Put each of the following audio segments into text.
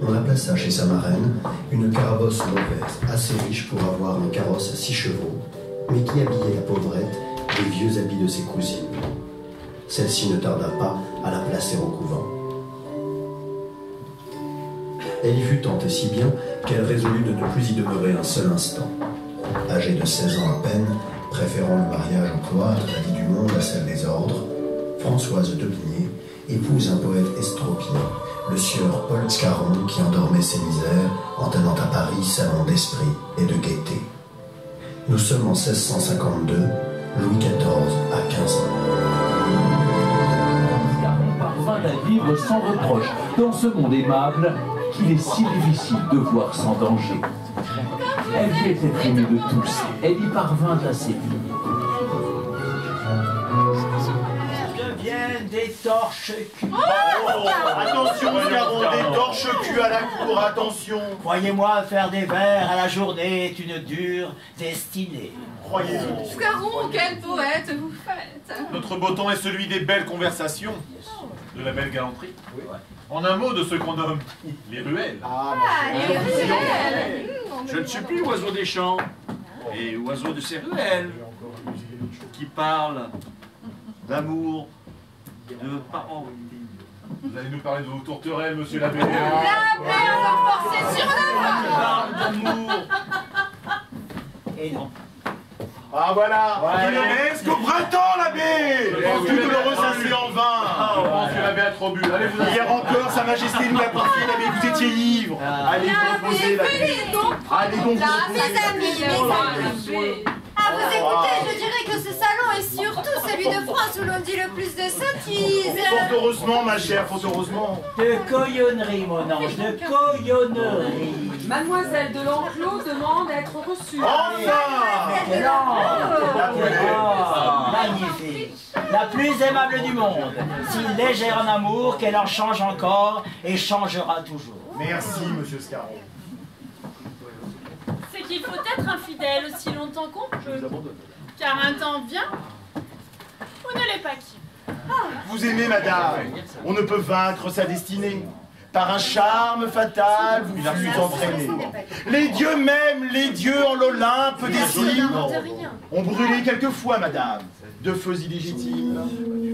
On la plaça chez sa marraine, une carabosse mauvaise, assez riche pour avoir un carrosse à 6 chevaux, mais qui habillait la pauvrette des vieux habits de ses cousines. Celle-ci ne tarda pas à la placer au couvent. Elle y fut tentée si bien qu'elle résolut de ne plus y demeurer un seul instant. Âgée de 16 ans à peine, préférant le mariage au cloître, la vie du monde à celle des ordres, Françoise d'Aubigné épouse un poète estropié, le sieur Paul Scarron, qui endormait ses misères en tenant à Paris salon d'esprit et de gaieté. Nous sommes en 1652, Louis XIV a 15 ans. Scarron parvint à vivre sans reproche dans ce monde aimable qu'il est si difficile de voir sans danger. Elle voulait être aimée de tous, elle y parvint à sévir. Des torches-culs. Attention, Scarron, des torches-culs à la cour, attention. Croyez-moi, faire des vers à la journée est une dure destinée. Croyez-vous. Scarron, quel poète vous faites. Notre beau temps est celui des belles conversations, de la belle galanterie. En un mot, de ce qu'on nomme les ruelles. Les ruelles. Je ne suis plus oiseau des champs et oiseau de ces ruelles qui parlent d'amour, de parents. Vous allez nous parler de vos tourterelles, monsieur l'abbé. La merde forcée sur la Parle d'amour. Et non. Ah voilà, Ouais. Villemesque au printemps, l'abbé. Tout douloureux s'assied en vain. Monsieur l'abbé a trop bu. Allez vous hier encore, sa majesté nous l'a confié, l'abbé, vous étiez ivre. Allez composer, l'abbé. Allez donc Mes amis. À vous écouter, je dirais que ce salon est surtout celui de France où l'on dit le plus de sottises. Fort heureusement, ma chère, fort heureusement. De coyonnerie, mon ange, de coyonnerie. Mademoiselle de l'Enclos demande à être reçue. Enfin Magnifique. La plus aimable du monde. Si légère en amour qu'elle en change encore et changera toujours. Merci, monsieur Scarron. C'est qu'il faut être infidèle aussi longtemps qu'on peut. Car un temps vient où ne l'est pas qui. Vous aimez, madame. On ne peut vaincre sa destinée. Par un charme fatal, vous fûtes entraînés. Les dieux même, les dieux en l'Olympe des cimes, ont brûlé quelquefois, madame, de feux illégitimes.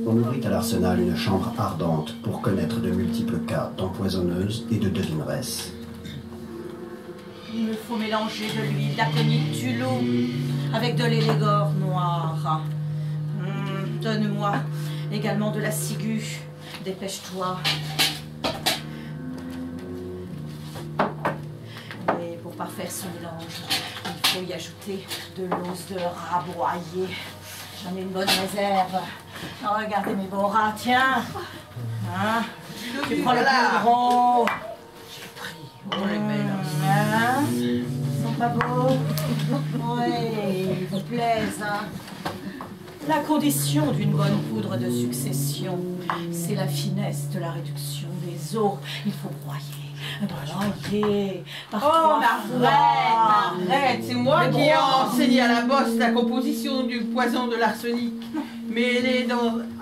On ouvrit à l'Arsenal une chambre ardente pour connaître de multiples cas d'empoisonneuses et de devineresses. Il me faut mélanger de l'huile d'aconite tulot avec de l'élégore noir. Donne-moi également de la ciguë. Dépêche-toi. Et pour parfaire ce mélange, il faut y ajouter de l'os de rat broyé. J'en ai une bonne réserve. Regardez mes beaux rats, tiens. Hein? Tu prends le plus gros. J'ai pris. Oh, les belles. Hein? Ils sont pas beaux? Oui, ils vous plaisent, hein? La condition d'une bonne poudre de succession, c'est la finesse de la réduction des os. Il faut broyer, Oh, Margrethe, c'est moi qui ai enseigné à la bosse la composition du poison de l'arsenic, mêlé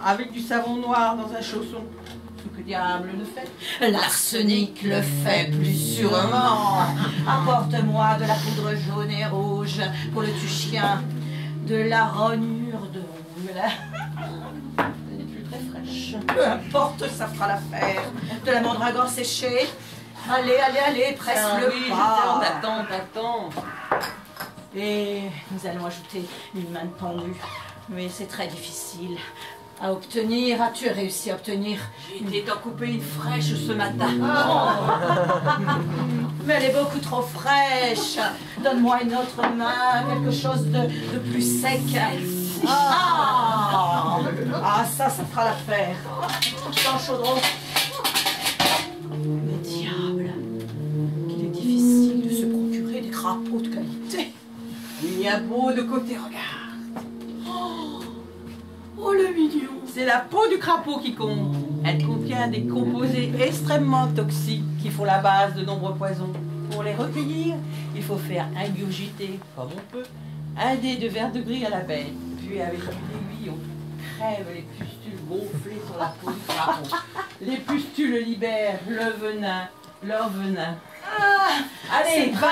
avec du savon noir dans un chausson. Ce que diable le fait? L'arsenic le fait plus sûrement. Apporte-moi de la poudre jaune et rouge pour le tue-chien, de la rognure de rouge. Elle n'est plus très fraîche. Peu importe, ça fera l'affaire. De la mandragore séchée. Allez, allez, allez, presse le pas. Attends. Et nous allons ajouter une main pendue. Mais c'est très difficile à obtenir. As-tu réussi à obtenir? J'ai été t'en couper une fraîche ce matin. Mais elle est beaucoup trop fraîche. Donne-moi une autre main, quelque chose de plus sec. Ah, ça fera l'affaire. Dans le chaudron. Mais diable, qu'il est difficile de se procurer des crapauds de qualité. Il y a beau de côté, regarde. Oh, le mignon. C'est la peau du crapaud qui compte. Elle contient des composés extrêmement toxiques qui font la base de nombreux poisons. Pour les recueillir, il faut faire ingurgiter, comme on peut, un dé de verre de gris à la baie. Puis avec une aiguille, on crève les pustules gonflées sur la peau du crapaud. Les pustules libèrent le venin leur venin. Allez, va.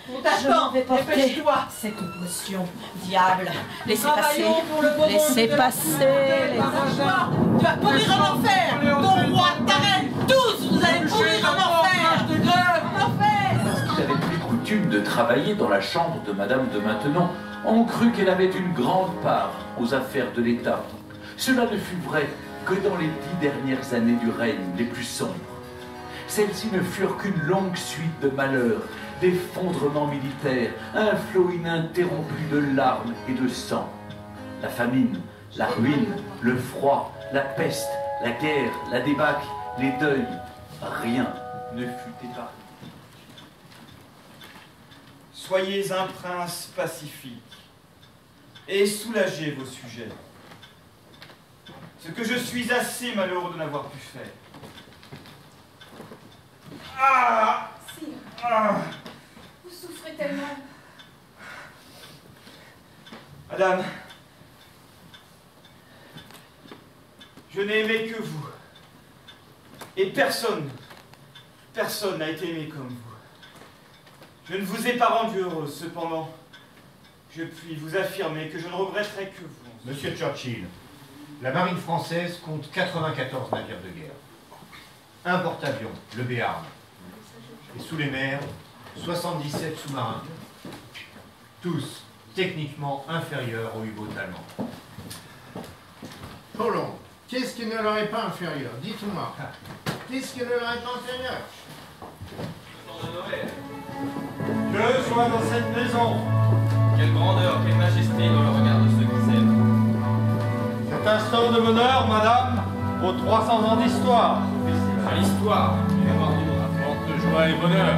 On Je t'attend, m'en vais porter dépêche-toi. cette potion. Diable, laissez passer. Travaillons pour le beau Laissez monde de passer. la Tu vas pourrir en enfer. Ton roi, ta reine, tous, vous allez pourrir en enfer. En enfer. Parce qu'il avait pris coutume de travailler dans la chambre de Madame de Maintenon, on crut qu'elle avait une grande part aux affaires de l'État. Cela ne fut vrai que dans les 10 dernières années du règne les plus sombres. Celles-ci ne furent qu'une longue suite de malheurs, d'effondrements militaires, un flot ininterrompu de larmes et de sang. La famine, la ruine, le froid, la peste, la guerre, la débâcle, les deuils, rien ne fut épargné. Soyez un prince pacifique et soulagez vos sujets. Ce que je suis assez malheureux de n'avoir pu faire. Ah! Sire, Ah! vous souffrez tellement. Madame, je n'ai aimé que vous. Et personne n'a été aimé comme vous. Je ne vous ai pas rendu heureuse, cependant, je puis vous affirmer que je ne regretterai que vous. Monsieur Churchill, la marine française compte 94 navires de guerre. Un porte-avions, le Béarn. Et sous les mers, 77 sous-marins. Tous techniquement inférieurs aux U-boats allemands. Colomb, qu'est-ce qui ne leur est pas inférieur? Dites-moi. Qu'est-ce qui ne leur est pas inférieur? Que soit dans cette maison. Quelle grandeur, quelle majesté dans le regard de ceux qui s'aiment. Cet instant de bonheur, madame, aux 300 ans d'histoire. C'est l'histoire, mémoire du monde. Apporte joie et bonheur.